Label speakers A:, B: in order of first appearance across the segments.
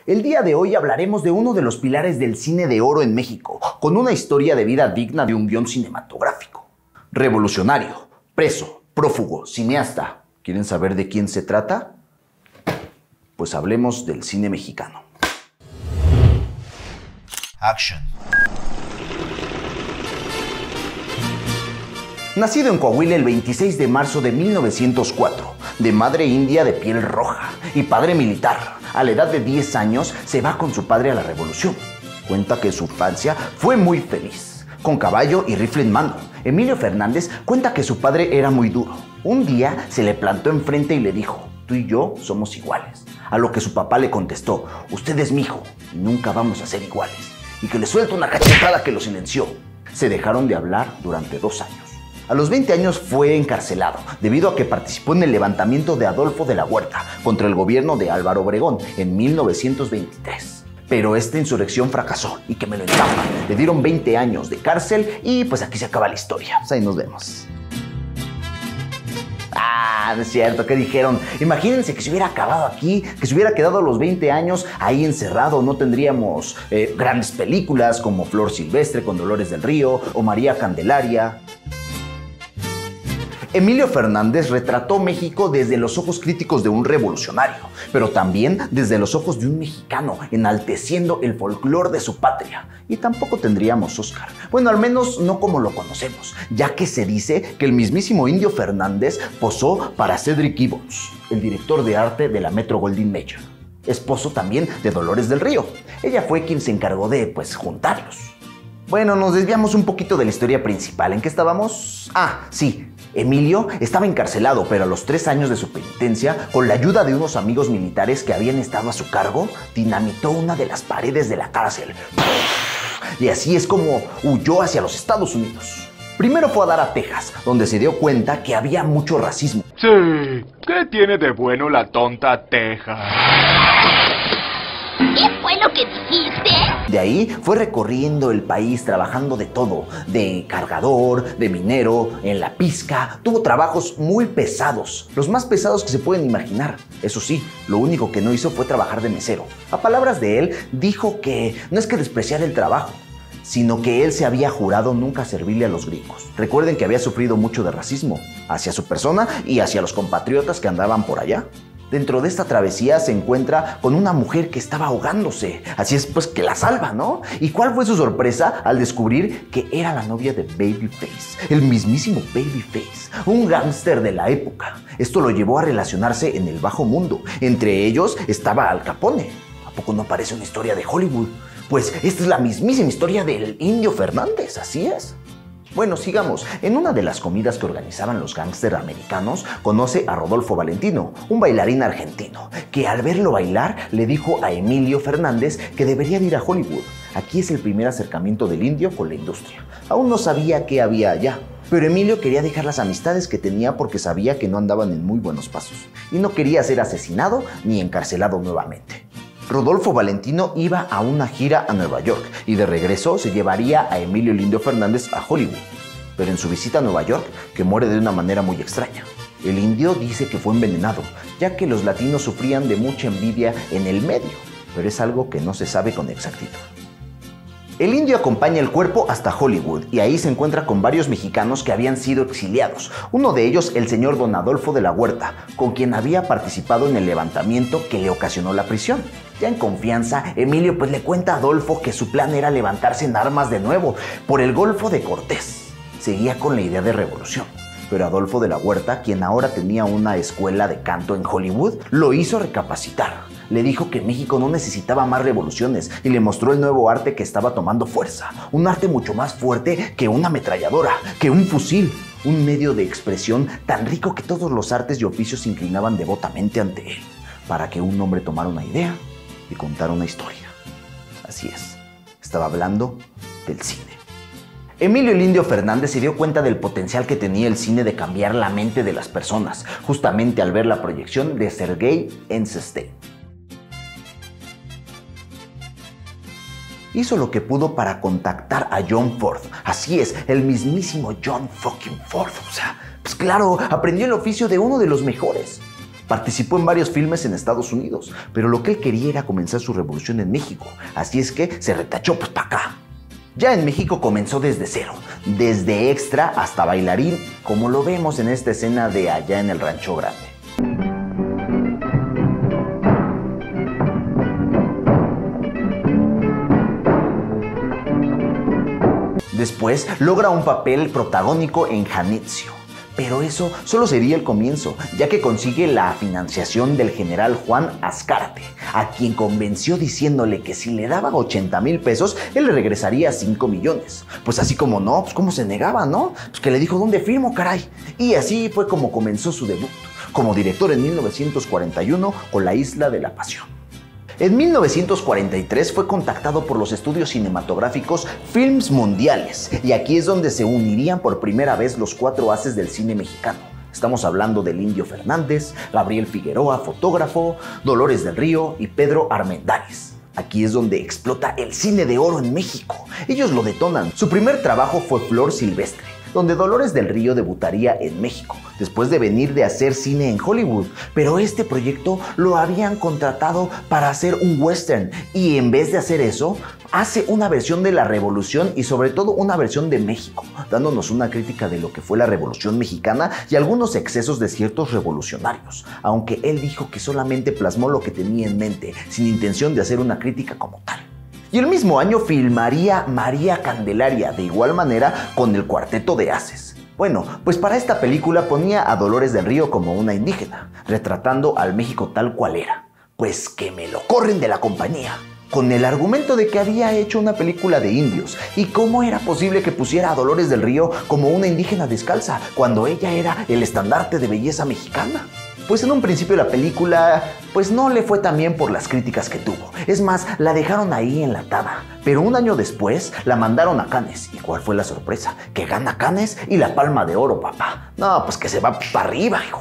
A: El día de hoy hablaremos de uno de los pilares del cine de oro en México, con una historia de vida digna de un guión cinematográfico. Revolucionario, preso, prófugo, cineasta. ¿Quieren saber de quién se trata? Pues hablemos del cine mexicano. Action. Nacido en Coahuila el 26 de marzo de 1904, de madre india de piel roja y padre militar, a la edad de 10 años se va con su padre a la revolución. Cuenta que su infancia fue muy feliz, con caballo y rifle en mano. Emilio Fernández cuenta que su padre era muy duro. Un día se le plantó enfrente y le dijo: tú y yo somos iguales. A lo que su papá le contestó: usted es mi hijo y nunca vamos a ser iguales. Y que le suelta una cachetada que lo silenció. Se dejaron de hablar durante 2 años. A los 20 años fue encarcelado debido a que participó en el levantamiento de Adolfo de la Huerta contra el gobierno de Álvaro Obregón en 1923. Pero esta insurrección fracasó y que me lo entapa. Le dieron 20 años de cárcel y pues aquí se acaba la historia. Pues ahí nos vemos. No es cierto, ¿qué dijeron? Imagínense que se hubiera acabado aquí, que se hubiera quedado a los 20 años ahí encerrado. No tendríamos grandes películas como Flor Silvestre con Dolores del Río o María Candelaria. Emilio Fernández retrató México desde los ojos críticos de un revolucionario, pero también desde los ojos de un mexicano, enalteciendo el folclore de su patria. Y tampoco tendríamos Oscar. Bueno, al menos no como lo conocemos, ya que se dice que el mismísimo Indio Fernández posó para Cedric Gibbons, el director de arte de la Metro-Goldwyn-Mayer, esposo también de Dolores del Río. Ella fue quien se encargó de, juntarlos. Bueno, nos desviamos un poquito de la historia principal. ¿En qué estábamos? Sí. Emilio estaba encarcelado, pero a los 3 años de su penitencia, con la ayuda de unos amigos militares que habían estado a su cargo, dinamitó una de las paredes de la cárcel. Y así es como huyó hacia los Estados Unidos. Primero fue a dar a Texas, donde se dio cuenta que había mucho racismo.
B: Sí, ¿qué tiene de bueno la tonta Texas?
C: ¿Qué fue lo que dijiste?
A: De ahí fue recorriendo el país trabajando de todo, de cargador, de minero, en la pizca. Tuvo trabajos muy pesados, los más pesados que se pueden imaginar. Eso sí, lo único que no hizo fue trabajar de mesero. A palabras de él, dijo que no es que despreciara el trabajo, sino que él se había jurado nunca servirle a los gringos. Recuerden que había sufrido mucho de racismo hacia su persona y hacia los compatriotas que andaban por allá. Dentro de esta travesía se encuentra con una mujer que estaba ahogándose. Así es pues que la salva, ¿no? ¿Y cuál fue su sorpresa al descubrir que era la novia de Babyface? El mismísimo Babyface, un gángster de la época. Esto lo llevó a relacionarse en el bajo mundo. Entre ellos estaba Al Capone. ¿A poco no parece una historia de Hollywood? Pues esta es la mismísima historia del Indio Fernández, así es. Bueno, sigamos. En una de las comidas que organizaban los gángsters americanos, conoce a Rodolfo Valentino, un bailarín argentino, que al verlo bailar le dijo a Emilio Fernández que debería de ir a Hollywood. Aquí es el primer acercamiento del indio con la industria. Aún no sabía qué había allá, pero Emilio quería dejar las amistades que tenía porque sabía que no andaban en muy buenos pasos y no quería ser asesinado ni encarcelado nuevamente. Rodolfo Valentino iba a una gira a Nueva York y de regreso se llevaría a Emilio el Indio Fernández a Hollywood. Pero en su visita a Nueva York, que muere de una manera muy extraña. El indio dice que fue envenenado, ya que los latinos sufrían de mucha envidia en el medio, pero es algo que no se sabe con exactitud. El indio acompaña el cuerpo hasta Hollywood y ahí se encuentra con varios mexicanos que habían sido exiliados. Uno de ellos, el señor don Adolfo de la Huerta, con quien había participado en el levantamiento que le ocasionó la prisión. Ya en confianza, Emilio le cuenta a Adolfo que su plan era levantarse en armas de nuevo por el Golfo de Cortés. Seguía con la idea de revolución. Pero Adolfo de la Huerta, quien ahora tenía una escuela de canto en Hollywood, lo hizo recapacitar. Le dijo que México no necesitaba más revoluciones y le mostró el nuevo arte que estaba tomando fuerza. Un arte mucho más fuerte que una ametralladora, que un fusil. Un medio de expresión tan rico que todos los artes y oficios se inclinaban devotamente ante él, para que un hombre tomara una idea y contara una historia. Así es, estaba hablando del cine. Emilio el Indio Fernández se dio cuenta del potencial que tenía el cine de cambiar la mente de las personas, justamente al ver la proyección de Sergei Eisenstein. Hizo lo que pudo para contactar a John Ford. Así es, el mismísimo John fucking Ford. O sea, pues claro, aprendió el oficio de uno de los mejores. Participó en varios filmes en Estados Unidos, pero lo que él quería era comenzar su revolución en México, así es que se retachó pues para acá. Ya en México comenzó desde cero, desde extra hasta bailarín, como lo vemos en esta escena de Allá en el Rancho Grande. Después logra un papel protagónico en Janitzio, pero eso solo sería el comienzo, ya que consigue la financiación del general Juan Azcárate, a quien convenció diciéndole que si le daban 80,000 pesos, él le regresaría 5 millones. Pues así como no, pues cómo se negaba, ¿no? Pues que le dijo, ¿dónde firmo, caray? Y así fue como comenzó su debut, como director en 1941 con La Isla de la Pasión. En 1943 fue contactado por los estudios cinematográficos Films Mundiales, y aquí es donde se unirían por primera vez los 4 haces del cine mexicano. Estamos hablando del Indio Fernández, Gabriel Figueroa, fotógrafo, Dolores del Río y Pedro Armendáriz. Aquí es donde explota el cine de oro en México. Ellos lo detonan. Su primer trabajo fue Flor Silvestre, donde Dolores del Río debutaría en México, después de venir de hacer cine en Hollywood, pero este proyecto lo habían contratado para hacer un western, y en vez de hacer eso, hace una versión de la Revolución y sobre todo una versión de México, dándonos una crítica de lo que fue la Revolución Mexicana y algunos excesos de ciertos revolucionarios, aunque él dijo que solamente plasmó lo que tenía en mente, sin intención de hacer una crítica como tal. Y el mismo año filmaría María Candelaria, de igual manera con el Cuarteto de Haces. Bueno, pues para esta película ponía a Dolores del Río como una indígena, retratando al México tal cual era. Pues que me lo corren de la compañía, con el argumento de que había hecho una película de indios, y cómo era posible que pusiera a Dolores del Río como una indígena descalza, cuando ella era el estandarte de belleza mexicana. Pues en un principio la película pues no le fue tan bien por las críticas que tuvo. Es más, la dejaron ahí enlatada. Pero un año después la mandaron a Cannes. ¿Y cuál fue la sorpresa? Que gana Cannes y la Palma de Oro, papá. No, pues que se va para arriba, hijo.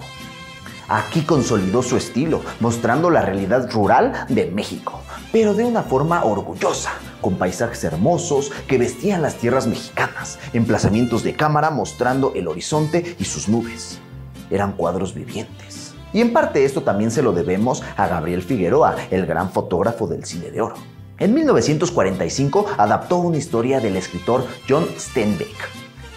A: Aquí consolidó su estilo, mostrando la realidad rural de México, pero de una forma orgullosa, con paisajes hermosos que vestían las tierras mexicanas, emplazamientos de cámara mostrando el horizonte y sus nubes. Eran cuadros vivientes. Y en parte esto también se lo debemos a Gabriel Figueroa, el gran fotógrafo del cine de oro. En 1945 adaptó una historia del escritor John Steinbeck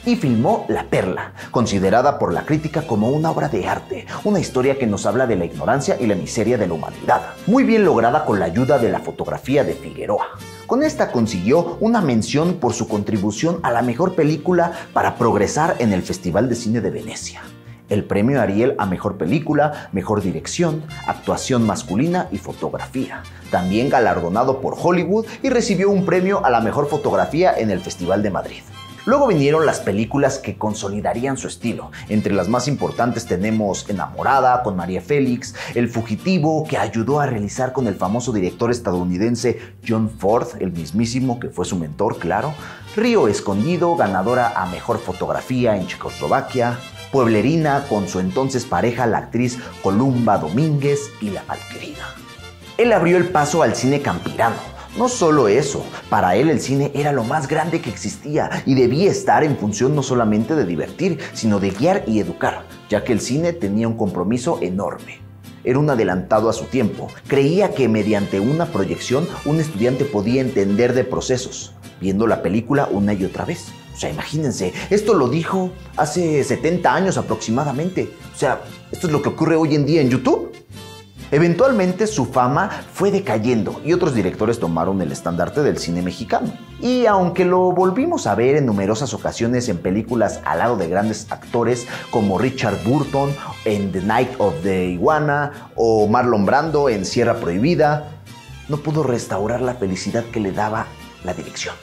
A: y filmó La Perla, considerada por la crítica como una obra de arte, una historia que nos habla de la ignorancia y la miseria de la humanidad, muy bien lograda con la ayuda de la fotografía de Figueroa. Con esta consiguió una mención por su contribución a la mejor película para progresar en el Festival de Cine de Venecia. El premio Ariel a Mejor Película, Mejor Dirección, Actuación Masculina y Fotografía. También galardonado por Hollywood y recibió un premio a la Mejor Fotografía en el Festival de Madrid. Luego vinieron las películas que consolidarían su estilo. Entre las más importantes tenemos Enamorada con María Félix, El Fugitivo, que ayudó a realizar con el famoso director estadounidense John Ford, el mismísimo que fue su mentor, claro. Río Escondido, ganadora a Mejor Fotografía en Checoslovaquia. Pueblerina con su entonces pareja, la actriz Columba Domínguez, y La Malquerida. Él abrió el paso al cine campirano. No solo eso, para él el cine era lo más grande que existía y debía estar en función no solamente de divertir, sino de guiar y educar, ya que el cine tenía un compromiso enorme. Era un adelantado a su tiempo. Creía que mediante una proyección un estudiante podía entender de procesos, viendo la película una y otra vez. O sea, imagínense, esto lo dijo hace 70 años aproximadamente. O sea, esto es lo que ocurre hoy en día en YouTube. Eventualmente su fama fue decayendo y otros directores tomaron el estandarte del cine mexicano. Y aunque lo volvimos a ver en numerosas ocasiones en películas al lado de grandes actores como Richard Burton en The Night of the Iguana o Marlon Brando en Sierra Prohibida, no pudo restaurar la felicidad que le daba la dirección.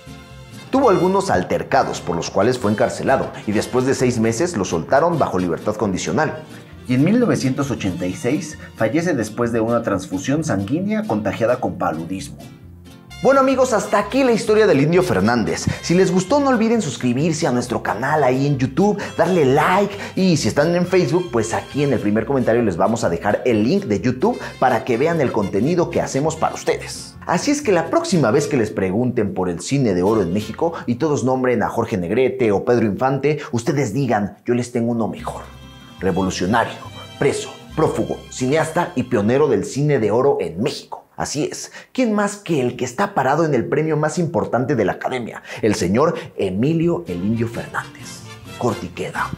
A: Tuvo algunos altercados por los cuales fue encarcelado y después de 6 meses lo soltaron bajo libertad condicional. Y en 1986 fallece después de una transfusión sanguínea contagiada con paludismo. Bueno amigos, hasta aquí la historia del Indio Fernández. Si les gustó no olviden suscribirse a nuestro canal ahí en YouTube, darle like y si están en Facebook, pues aquí en el primer comentario les vamos a dejar el link de YouTube para que vean el contenido que hacemos para ustedes. Así es que la próxima vez que les pregunten por el cine de oro en México y todos nombren a Jorge Negrete o Pedro Infante, ustedes digan, yo les tengo uno mejor. Revolucionario, preso, prófugo, cineasta y pionero del cine de oro en México. Así es, ¿quién más que el que está parado en el premio más importante de la Academia? El señor Emilio el Indio Fernández. Corte y queda.